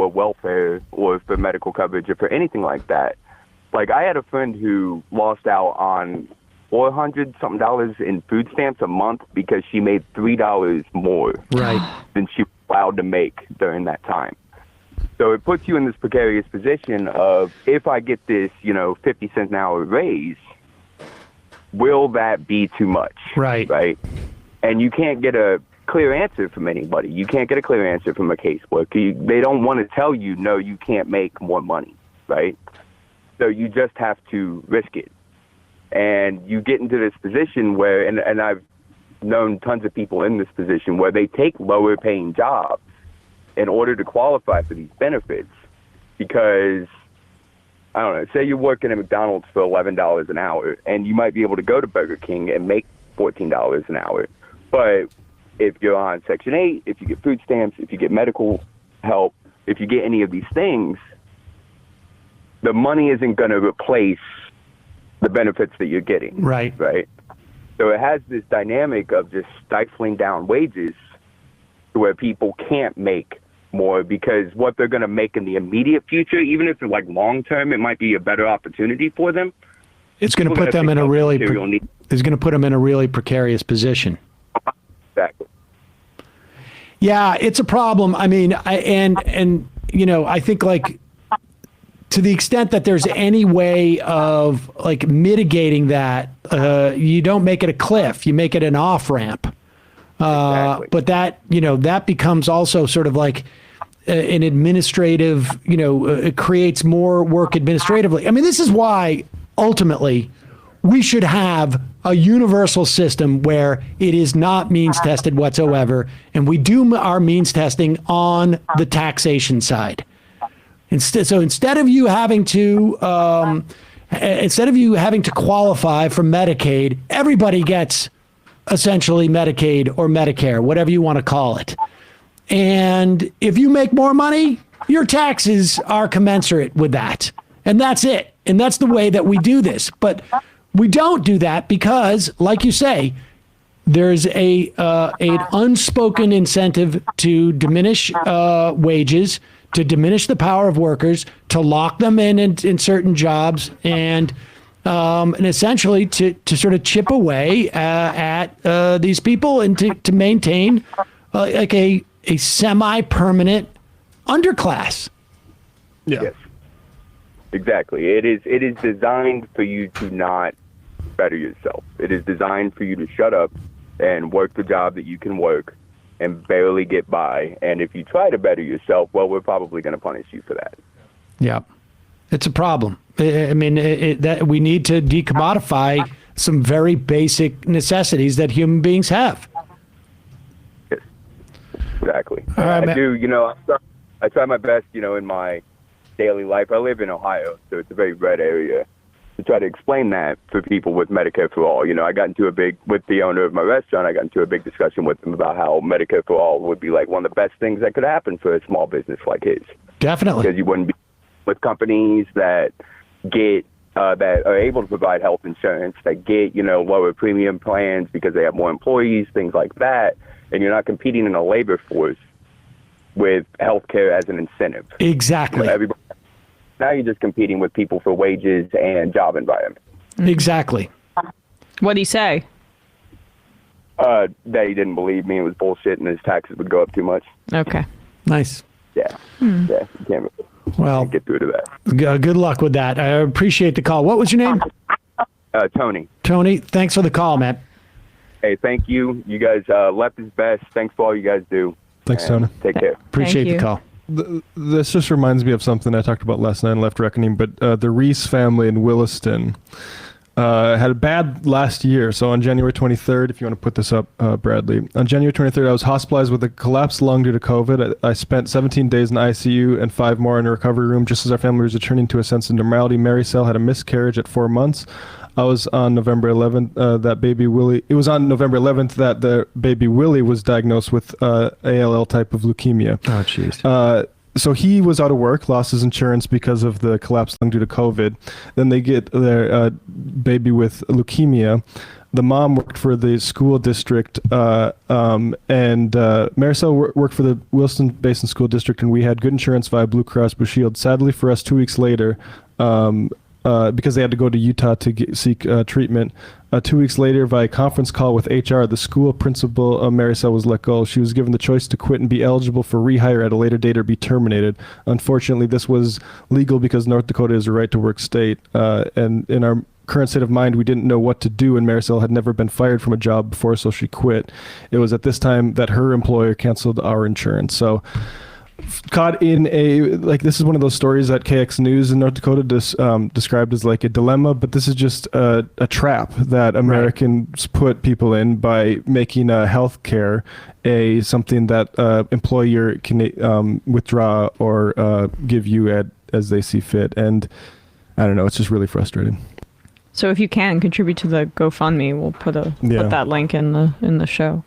for welfare or for medical coverage or for anything like that. Like, I had a friend who lost out on $400 something in food stamps a month because she made $3 more than she was allowed to make during that time. So it puts you in this precarious position of, if I get this, 50 cents an hour raise, will that be too much? Right. And you can't get a clear answer from anybody. You can't get a clear answer from a caseworker. They don't want to tell you, no, you can't make more money, right? So you just have to risk it. And you get into this position where, and I've known tons of people in this position where they take lower paying jobs in order to qualify for these benefits because, I don't know, say you're working at McDonald's for $11 an hour and you might be able to go to Burger King and make $14 an hour. But if you're on Section 8, if you get food stamps, if you get medical help, if you get any of these things, the money isn't going to replace the benefits that you're getting. Right. So it has this dynamic of just stifling down wages to where people can't make more because what they're going to make in the immediate future, even if it's like long term, it might be a better opportunity for them. It's going to put them in a really precarious position. Exactly. Yeah, it's a problem. I mean, I think like, to the extent that there's any way of like mitigating that, you don't make it a cliff, you make it an off ramp. Exactly. But that, that becomes also sort of like an administrative, it creates more work administratively. I mean, this is why ultimately we should have a universal system where it is not means tested whatsoever. And we do our means testing on the taxation side. So instead of you having to qualify for Medicaid, everybody gets essentially Medicaid or Medicare, whatever you want to call it. And if you make more money, your taxes are commensurate with that. And that's it. And that's the way that we do this. But we don't do that because, like you say, there's an unspoken incentive to diminish wages, to diminish the power of workers, to lock them in certain jobs, and essentially to sort of chip away at these people and to maintain like a semi-permanent underclass. Yeah. Yes. Exactly. It is designed for you to not better yourself. It is designed for you to shut up and work the job that you can work and barely get by. And if you try to better yourself, well, we're probably going to punish you for that. Yeah. It's a problem. I mean, that we need to decommodify some very basic necessities that human beings have. Yes. Exactly. Right, I do, I try my best, in my daily life. I live in Ohio, so it's a very red area, to try to explain that for people with Medicare for all. I got into with the owner of my restaurant, I got into a big discussion with him about how Medicare for all would be like one of the best things that could happen for a small business like his. Definitely. Because you wouldn't be with companies that that are able to provide health insurance, that get, lower premium plans because they have more employees, things like that. And you're not competing in a labor force with healthcare as an incentive. Exactly. Now you're just competing with people for wages and job environment. Exactly. What'd he say? That he didn't believe me. It was bullshit and his taxes would go up too much. Okay. Nice. Yeah. Yeah. You can't get through to that. Good luck with that. I appreciate the call. What was your name? Tony. Tony, thanks for the call, man. Hey, thank you. You guys, left is best. Thanks for all you guys do. Thanks, Tony. Take care. Appreciate the call. This just reminds me of something I talked about last night in Left Reckoning, but the Reese family in Williston had a bad last year. So on January 23rd, if you want to put this up, Bradley, on January 23rd, I was hospitalized with a collapsed lung due to COVID. I spent 17 days in ICU and 5 more in a recovery room just as our family was returning to a sense of normality. Mary Cell had a miscarriage at 4 months. I was on November 11th, that baby Willie. It was on November 11th that the baby Willie was diagnosed with ALL type of leukemia. Oh, jeez. So he was out of work, lost his insurance because of the collapsed lung due to COVID. Then they get their baby with leukemia. the mom worked for the school district, and Maricel worked for the Wilson Basin School District, and we had good insurance via Blue Cross Blue Shield. Sadly for us, 2 weeks later, because they had to go to Utah to seek treatment. 2 weeks later, via conference call with HR, the school principal, Maricel, was let go. She was given the choice to quit and be eligible for rehire at a later date or be terminated. Unfortunately, this was legal because North Dakota is a right-to-work state. And in our current state of mind, we didn't know what to do, and Maricel had never been fired from a job before, so she quit. It was at this time that her employer canceled our insurance. So caught in this is one of those stories that KX News in North Dakota described as like a dilemma, but this is just a trap that Americans put people in by making health care something that employer can withdraw or give you as they see fit. And I don't know, it's just really frustrating. So if you can contribute to the GoFundMe, we'll put that link in the show.